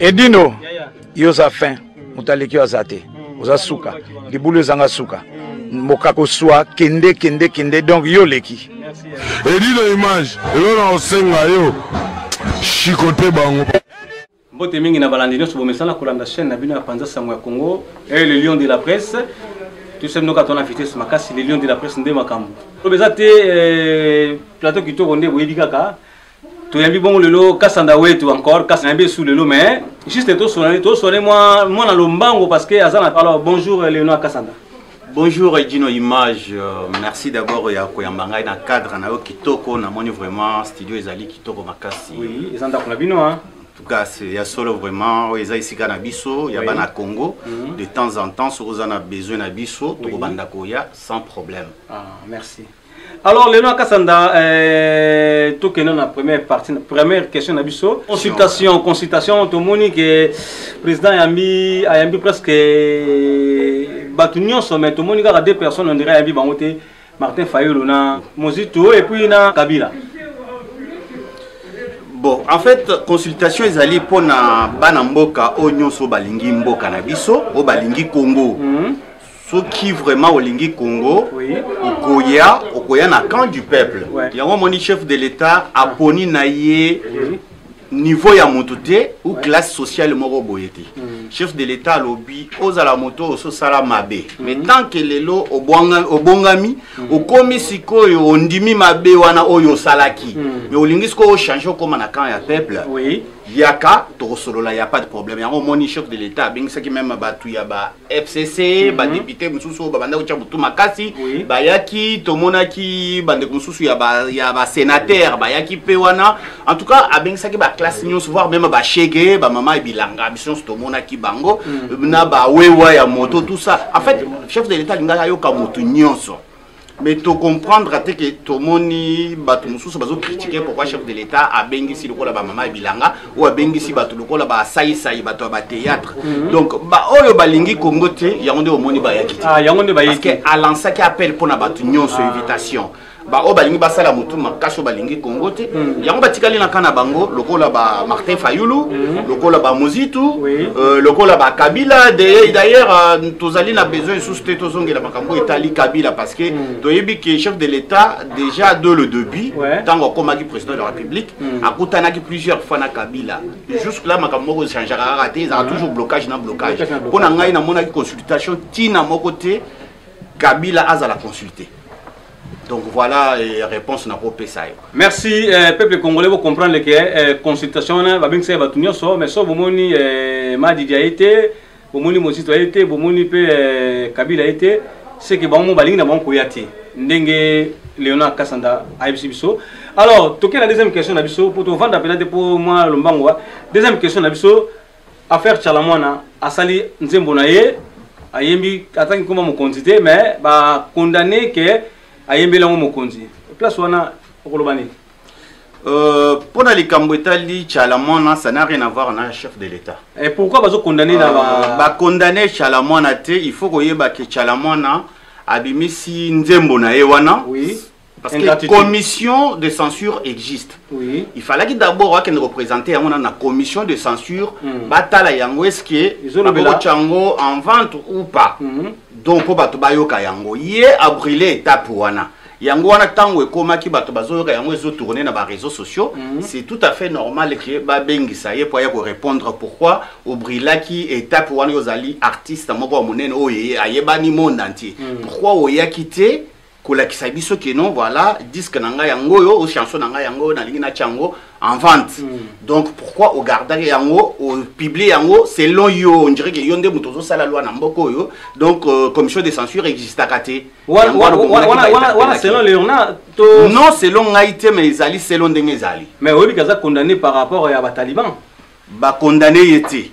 Edino, yoza fin, mutaleki azate, oza suka, libulu zanga suka, mokako swa, kende, donc yo leki. Edino image, elona osenga yo, chikote bango. Mbote mingi na balandi nyonso bomesana kolanda chaîne na bino ya Panza Sango ya Congo et le lion de la presse. Tout ça nous quand on a fité ce makasi le lion de la presse ndé makambo. To bezate plateau qui to bonde boyebi kaka. To yambi bon lelo kasanda wetu encore kasanda sous lelo mais juste to sonner moi na lombango parce que azana. Alors bonjour Léonard Kasanda. Bonjour Edino Image, merci d'abord ya koyambanga na cadre na yo kitoko na moni vraiment studio ezali kitoko makasi. Oui, ezanda ko na bino hein. En tout cas, il y a solo vraiment, il y a ici Canabiso, il y a Bana Congo. De temps en temps, si vous en avez besoin d'Abiso, tu vas sans problème. Ah, merci. Alors, Léonard Kasanda, tout que la première question d'Abiso. Consultation, tout le monde que le président a mis presque Batunion, mais tout le monde a deux personnes, on dirait Martin Fayulu, Mozito et puis Kabila. Bon, en fait, consultation est allée pour na banamboka onyo so balingi mboka na biso, o balingi Congo. Ce qui vraiment au lingi Congo, okoya na camp du peuple. Il y a un chef de l'État à poni naie niveau ya mototé ou classe sociale moro boyeti. Chef de l'État lobby aux à la moto so sala mabe. Mais tant que lelo obongami, au komi sikoyo ondimi mabe wana oyo salaki. Mais au lingisco change comme na camp ya peuple. Oui. Yaka to solola y a pas de problème. Ya moni chef de l'État bing ça qui même batu ya ba FCC, ba député mususu ba banda ucha butu makasi, ba yaki to monaki bande mususu ya ba sénateur, ba yaki pe wana. En tout cas, a bing ça qui ba classe news voir même ba chege, ba mama bilanga, biso to monaki bango, na ba wewa ya moto tout ça. En fait, chef de l'État linga yo ka moto nyonso. Mais tu comprendre que tout le monde va critiquer pourquoi le chef de l'État a bengi si le kola ba mama bilanga ou a bengi si le kola ba saï ba théâtre. Donc ba oyo balingi Congo te yangonde o moni ba yakiti. Ah yangonde ba yakiti. Parce que Alansa qui appelle pour na batu nyonso invitation. Ba o balingi ba sala mutu makaso balingi Congo te. Yango batikali na kana bango lokola ba Martin Fayulu, lokola ba Mozitu, lokola ba Kabila. D'ailleurs tozali na besoin sous tozongela makambo etali Kabila parce que toyebi que chef de l'État déjà de le début tant comme président de la République a koutana plusieurs fois na Kabila. Jusque là makambo changera raté, il y a toujours blocage na blocage. Pour na ngai na mona consultation tina moko te Kabila azala consulter. Donc voilà la réponse na ko pesa. Merci peuple congolais pour comprendre que consultation va bien ça va tout so mais so bomoni Madi Diaité, bomoni Mozito été, bomoni pe Kabila été, c'est que bon balingi na bon koyati. Ndenge Léonard Kasanda AFC biso. Alors, toquer la deuxième question na biso pour te vendre peut-être pour moi lombango. Deuxième question na biso affaire Chalamwana asali nzembo na ye ayembi atangi koma mo quantité mais ba condamné que ayembela mokonzi place wana okolobani pour les Cambouetali Chalamona ça n'a rien à voir avec le chef de l'État. Et pourquoi bazo condamner na ba condamner Chalamona te il faut koyeba que Chalamona abimisi nzembo na ewana. Oui. Parce que la commission de censure existe. Oui. Il fallait d'abord qu'il représente la commission de censure. Batala yango est-ce que chango en vente ou pas. Donc pour batobayo kayango yé a brûlé étape wana. Yango wana tango ekoma ki bato bazo yango ezo tourner na ba réseaux sociaux. C'est tout à fait normal que ba bengisa ye pour répondre pourquoi au brûlaki étape wana yozali artiste moko monene oye ayebani monde entier. Pourquoi oya quitté la kisabiso que non voilà disque nanga yango yo ou chanson nanga yango na lingi na chango en vente. Donc pourquoi au garder yango au publier yango selon yo on dirait que yonde mutozo sala loi na mboko yo donc commission de censure existe à katé. Voilà selon Léonard non selon ngaité mais ils allaient selon dengezali. Mais oui kaza condamné par rapport à ba taliban. Ba condamné était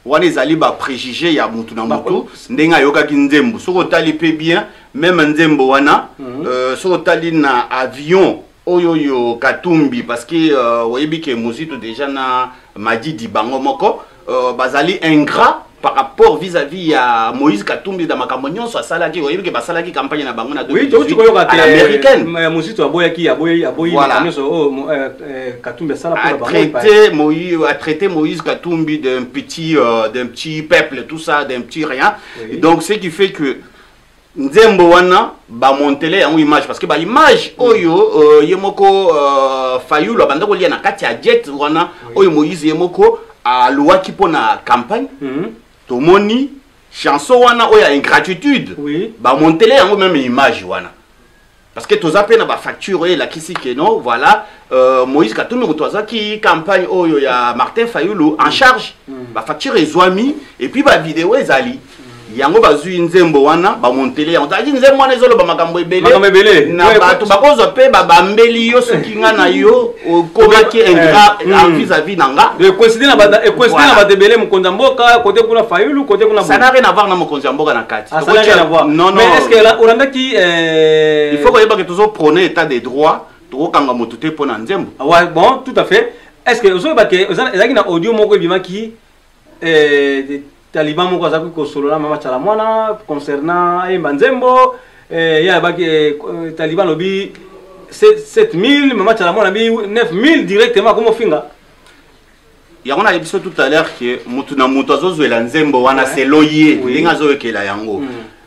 wana ezali ba préjugé ya mutu na mutu ndenga yoka kinzembo soko tali pe bien même nzembo wana soko tali na avion oyo katumbi parce que oyebi ke Mozito déjà na Madi Dibango moko bazali ingrat par rapport vis-à-vis à Moïse Katumbi dans makambo nyonso asalaki oyebi ke basalaki campagne na bango na 2018 à l'américaine. Moïse aboyaki voilà. Katumbi sala pour a traité Moïse Katumbi d'un petit peuple, tout ça, d'un petit rien. Oui. Donc ce qui fait que Nzembo wana ba montele en image parce que ba image oyo yemoko Fayulu banda ko lia na kati ya jet wana oyo Moïse yemoko a loi qui pona campagne tomoni chanson wana oyo ingratitude ba montele en même image wana parce que toza pe na ba facture et la kisi que non voilà Moïse Katumbi toza qui campagne oyo ya Martin Fayulu en charge ba facture ezwami et puis ba vidéo ezali yango bazui Nzembo wana ba montele on t'a dit Nzembo wana ezolo ba makambo ebele na bato bakozo pe ba bambeli yo soki nga na yo komaki ingrat vis-à-vis nanga de coïncider na ba debele mukonza mboka côté kuna Fayulu côté kuna ça n'a rien à voir na mukonza mboka na kati ça n'a rien à voir non mais est-ce que là on a qui il faut que ba toujours prôner état des droits to kanga motuté pona Nzembo ouais bon tout à fait est-ce que ozo ba ke ezaki na audio moko bimaki Taliban moko azaku ko solo na mama chala mwana concernant Ayemba Nzembo ya baki Taliban lobi 7000 mama chala mwana bi 9000 directement comme finga ya on a dit tout à l'heure que mutu na mutu azozwela Nzembo wana selon ye linga zoekela yango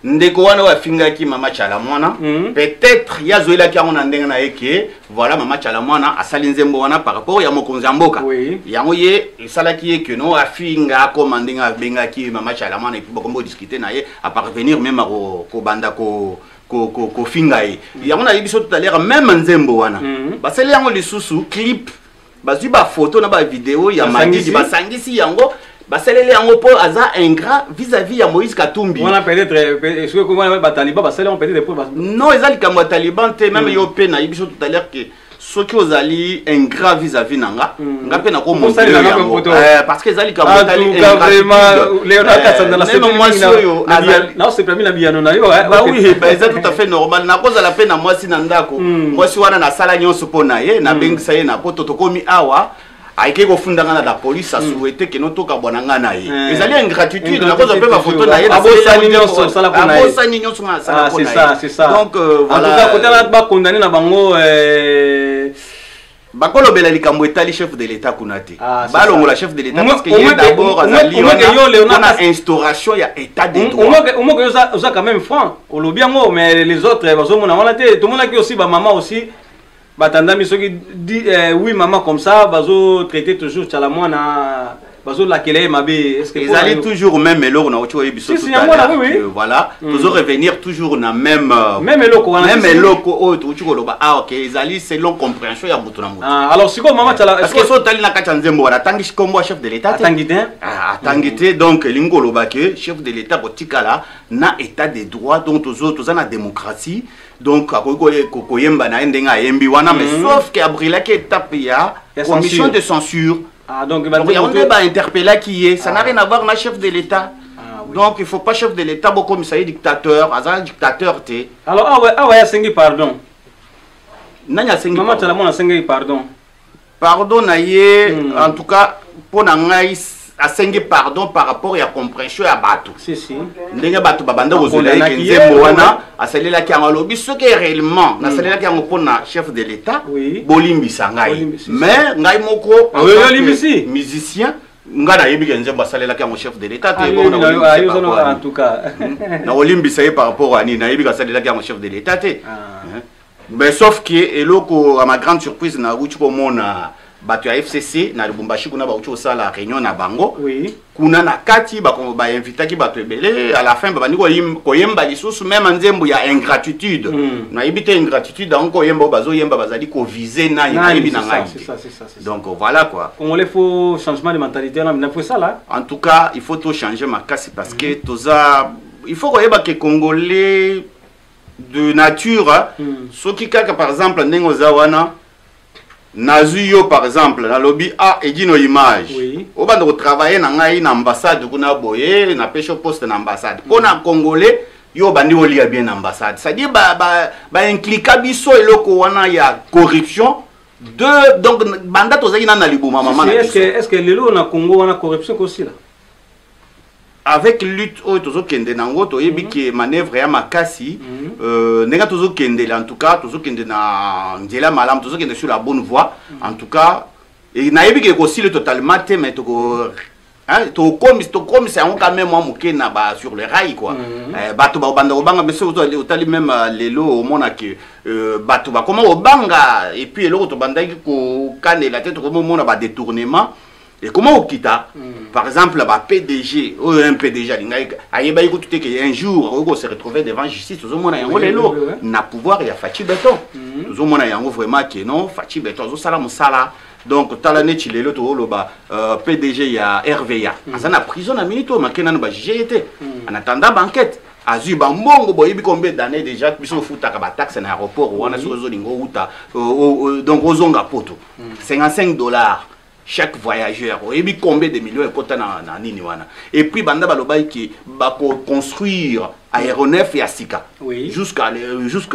ndeko wana wa finga ki mama chala mwana peut-être ya zoela ki on ndenga na eke voilà mama chala mwana asali Nzembo wana par rapport ya mokonzi mboka yango ye salaki ye que no afinga comme ndenga benga ki mama chala mwana et puis bokombo discuter na ye à parvenir même ko banda ko finga ye yango na yebiso tout à l'heure même Nzembo wana basali yango lisusu clip bazui ba photo na ba vidéo ya madidi basangisi yango baselele yango po aza ingrat vis-à-vis ya Moïse Katumbi. On a peut-être est-ce que comment ba taliban baselele on peut-être pour non ezali kamo taliban te même yo pe na yibiso tout à l'heure que soki ozali ingrat vis-à-vis nanga nga pe na ko montrer yango parce que ezali kamo tali vraiment Léonard Kasanda c'est moi soyo non c'est pas mi na biano na yo bah oui bah c'est tout à fait normal na koza la pe na moi si na ndako moi si wana na sala nyonso po na ye na bengisa ye na poto tokomi awa aike ko funda ngana la police a souhaité que noto ka bonanga na ye ezali ingratitude na koza pe ba photo na ye na abosani nyonso sala ko na ye abosani nyonso na sala ko na ye c'est ça donc voilà en tout cas côté là ba condamné na bango bakolo bela likambo etali chef de l'état kunate balongo la chef de l'état parce que il d'abord azali on a instauration ya état de droit au moins que ça quand même franc au lobiango mais les autres bazomona wana te tout le monde qui aussi ba maman aussi batanda misoki dit oui maman comme ça bazo traiter toujours tchala mwana bazo la kele mabe est-ce que ils allaient toujours même eloko na ocho ebiso tout à l'heure voilà toujours revenir toujours na même eloko o tu koloba ah OK ils allaient selon compréhension ya mutu na mutu alors siko maman tchala est-ce que so tali na kati Nzembo wana tangi kombo chef de l'état atangite donc lingoloba que chef de l'état botikala na état de droit donc toza na démocratie donc koyemba na ndenga yembi wana mais sauf que abrilaki étape ya commission de censure donc on va interpeller qui est ça n'a rien à voir na chef de l'état donc il faut pas chef de l'état beaucoup mais ça est dictateur azan dictateur té alors ya sengi pardon nanya sengi maman tala mona sengi pardon na ye en tout cas pour na ngai a sengi pardon par rapport à compréhension ya bato si ndenge bato babanda kozela ke Nzembo wana asalela ki ngalobi ce qui est réellement na salela ki ngopona chef de l'état bolimbisa ngai mais ngai moko limbisi musicien nga na yebi ke Nzembo asalela ki chef de l'état te bon en tout cas na olimbisa par rapport à ni na yebi ka salela ki chef de l'état te mais sauf que eloko à ma grande surprise na ruchi ko mona bato ya FCC na Lubumbashi kuna ba ucho sala réunion na bango kuna na kati ba invita ki bato ebele à la fin ba bandi ko yemba lisusu même Nzembo ya ingratitude na ibite ingratitude donc yemba bazo yemba bazali ko viser na yebi na ngai donc voilà quoi on il faut changement de mentalité là il faut ça là en tout cas il faut tout changer ma casse parce que toza il faut koyeba que congolais de nature ceux qui kaka par exemple ndengo zawana Nazuyo par exemple na lobby a edino image au bando travailler na ngai na ambassade kuna boye na pêche poste na ambassade pona congolais yo bandi olia bien ambassade ça dit ba inclika biso eloko wana ya corruption de donc banda tozaki na libuma maman est-ce que lelo na Congo wana corruption aussi là avec lutte oyo tozokende nango toyebi ke manœuvre ya makasi ndenge tozokende en tout cas tozokende na nzela malamu tozokende sur la bonne voie en tout cas et nayebi ke ekosile totalement te mais tokomisa yango quand même moke na ba sur le rail quoi bato babanda kobanga mais otali même lelo omona ke bato bakoma obanga et puis eloko tobandaki kokanela te tokomona ba détournement. Et comment on quitte par exemple, le PDG, ou un PDG, un jour, on se retrouve devant justice, on a pouvoir, il y a Fatih Béton. On a vraiment que non, Fatih Béton, donc, PDG, il y a RVA. On a prison à minute, on a jugé. En attendant l'enquête. Azu Bambongo, boyebi combien d'années déjà, puisqu'on fout à taxe en aéroport, ou on a sur donc aux onga poto. $55. Chaque voyageur, et puis combien de millions et puis banda balobai qui va construire aéronef et asika jusqu'à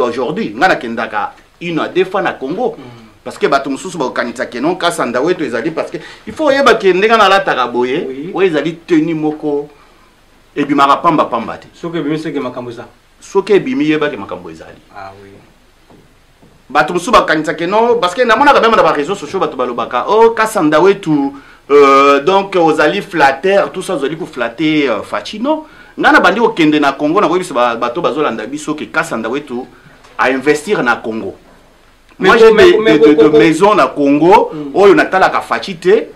aujourd'hui ngana kendaka une à deux fois na Congo parce que bato mususu ba kanisa kenon kasanda weto ezali parce que il faut yeba ke ndenge na la taraboye o ezali tenu moko et puis marapamba pamba te soke bimi seke makambo za soke bimi yeba ke makambo ezali oui. Bato musu bakanisa ke non parce que namona quand même na ba réseaux sociaux bato balobaka oh kasanda wetu donc aux alliés flatter tout ça aux alliés pour flatter Fatino ngana bandi okende na Congo na ko biso bato bazolanda biso ke kasanda wetu à investir na Congo. Moi j'ai de maisons na Congo oyo natalaka Fatite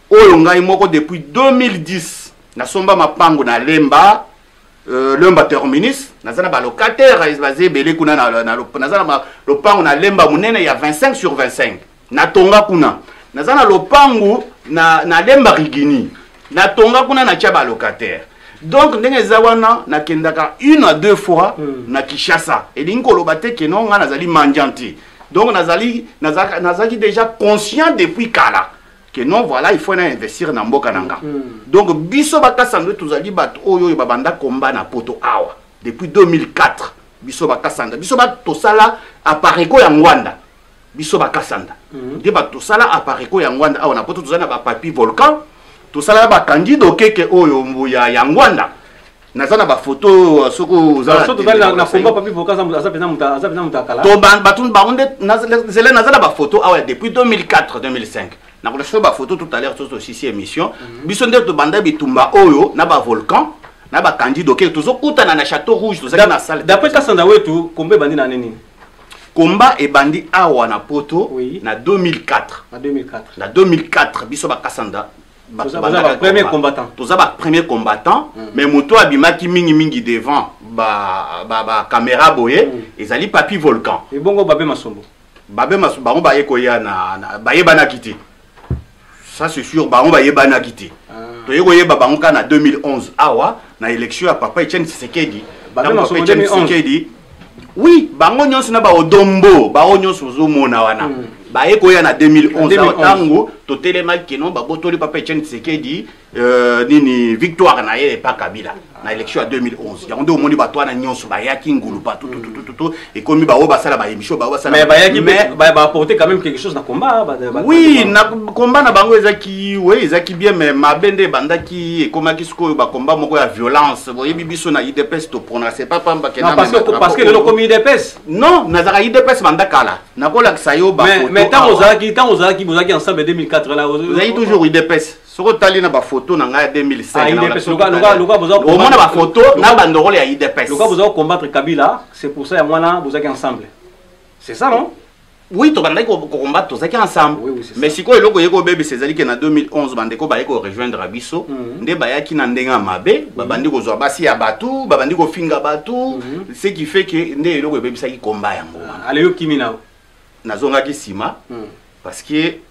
oyo ngai moko depuis 2010 na somba mapango na Lemba Lemba terminus nazana ba locataire basé belé kuna nazana lopango na Lemba munene ya 25 sur 25 na tonga kuna nazana lopango na Lemba rigini na tonga kuna na tia ba locataire donc ndenge zawana na kendaka une à deux fois na Kishasa et linko lobate ke non nga nazali manjanti donc nazali déjà conscient depuis kala que non voilà il faut investir na mboka nanga donc biso bakasandwe tozali bato oyo babanda komba na poto awa depuis 2004 biso bakasanda biso batosala apareko ya Ngwanda biso bakasanda de batosala apareko ya Ngwanda awa na poto tozali na ba papier volcan tosala ba candidat keke oyo mbuya ya Ngwanda nazana ba photo soko za na komba papier volcan azapena mutakala to batun baonde nazala ba photo awa depuis 2004 2005 na ko ba photo tout à l'heure sur aussi émission biso nde to banda bitumba oyo na ba volcan na ba candidat ke tozo kutana na château rouge tozali na salle d'après kasanda wetu kombe bandi na nini komba e bandi awa na poto na 2004 na 2004 biso ba kasanda premier combattant tozaba premier combattant mais moto abimaki mingi devant ba caméra boye ezali papier volcan et bongo babé masombo bango baye koya na baye bana kiti ça c'est sûr bango baye bana kiti to yeko yeba bango kana 2011 awa na élection ya papa Etienne Tshisekedi babé masombo 2011 oui bango nyonso na ba odombo bango nyonso zomona wana baye koya na 2011 tango to telema keno babotoli papa Etienne Tshisekedi nini victoire na ye pa Kabila na élection à 2011 ya ndo moni bato na nyonso bayaki ngulu pa tout et comme ba obasala ba émission ba obasala mais bayaki ba apporter quand même quelque chose na combat oui na combat na bango ezaki oui ezaki bien mais mabende bandaki et komaki siko ba combat moko ya violence boye bibiso na IDPS to prononcer pas pamba ke na parce que le comme IDPS non nazaka IDPS bandakala na kola kisayo ba mais tant ozaki bozaki ensemble 2004 là vous avez toujours IDPS soko tali na ba photo na nga 2005 IDPS luka bozo omona ba photo na ba ndorole ya IDPS luka bozo combattre Kabila c'est pour ça ya mwana bozaki ensemble c'est ça non oui to bandaki ko combattre tozaki ensemble mais siko eloko yeko bebe sezali ke na 2011 bandeko ba yeko rejoindre abiso nde ba yaki na ndenga mabe ba bandi ko zwa basi ya batu ba bandi ko finga batu ce qui fait que nde eloko bebe saki combat yango ale yo kimina nazonga ki sima parce que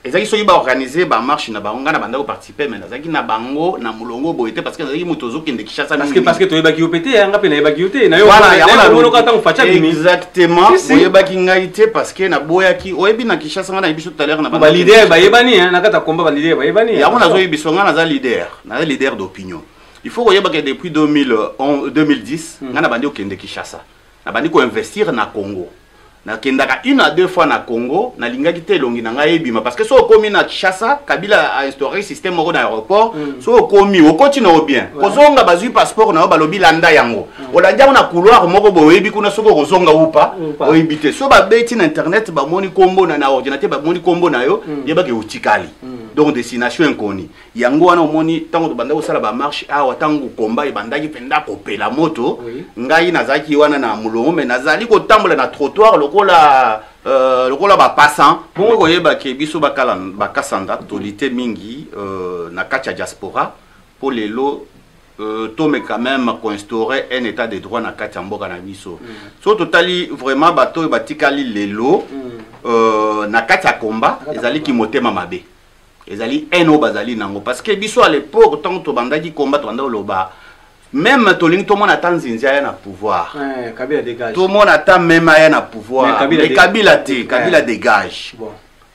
ezaki soki ba organiser ba marche na bango na banda ko participer mais nazaki na bango na mulongo boyete parce que nazaki motozo kende Kishasa parce que to yebaki opété nga pe na yebaki yote na yo na mono ka tango facha bimi exactement yebaki ngaité parce que na boyaki oyebi na Kishasa nga na biso tout à l'heure na ba leader ba yebani na kata combat ba leader ba yebani ya on azo yebiso nga na leader d'opinion il faut yebaki depuis 2010 nga na bandi okende Kishasa na bandi ko investir na Congo nakendaka 1 à 2 fois na Congo nalingaki te elongi na ngai ebima parce que so okomi na Kinshasa Kabila a instauré système moko na aéroport so okomi okoti na bien kozonga bazui passeport na yo balobi landa yango olanda na couloir moko boyebi kuna soko kozonga upa oyebite so babeti na internet bamoni kombo na ordinateur bamoni kombo na yo yebaki utikali donc destination inconnue yango wana omoni tango banda osala ba marche awa tango komba ebandaki penda kopela moto ngai nazaki wana na mulongo mais nazali kotambola na trottoir lokola ba passant bongo koyeba ke biso bakala bakasanda tolite mingi na kati ya diaspora pour lelo tome quand même instaurer un état de droit na kati ya mboka na biso so totali vraiment bato batikali lelo na kati ya komba ezali ki motema mabe ezali eno bazali nango parce que biso à l'époque tant to bandaki combat to loba même tolingi to mona tanzinzia ya na pouvoir Kabila dégage to mona ata même ya na pouvoir mais Kabila dégage bon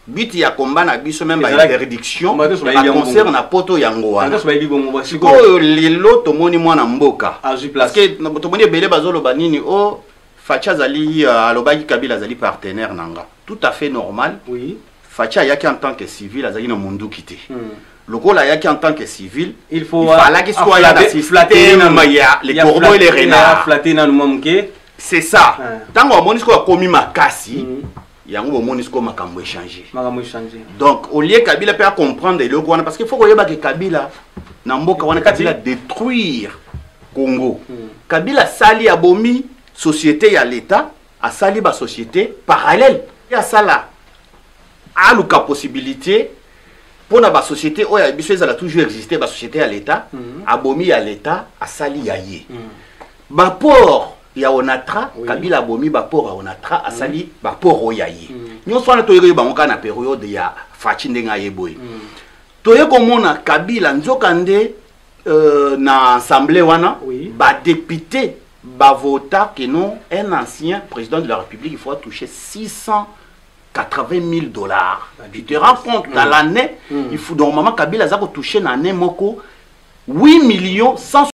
but ya combat na biso même ba interdiction ba concert na poto yango wana ko lelo to moni mwana mboka parce que to moni belé bazolo banini o Facha zali alobaki Kabila zali partenaire nanga tout à fait normal oui Facha yaki en tant que civil azali na mundu kité lokola yaki en tant que civil il fallait qu'il soit là flatter les corbeaux et les renards flatter na nomke c'est ça tango monisco a commis makasi yango monisco makambo échanger donc au lieu Kabila peut comprendre le wana parce qu'il faut koyeba que Kabila na mboka wana Kabila détruire Congo Kabila sali abomi société ya l'état a sali ba société parallèle ya sala a la possibilité pour la société où elle a toujours existé la société à l'état abomi à l'état à sali yaye baport ya onatra Kabila abomi baport à onatra à sali baport yaye nous sommes na toyeba bangoka na période ya fachi ndenga yeboy toye komona Kabila nzokande na assemblée wana ba député ba vota que non un ancien président de la République il faut toucher 680 000 $. Tu te rends compte dans l'année, il faut normalement Kabila a touché dans l'année 8 160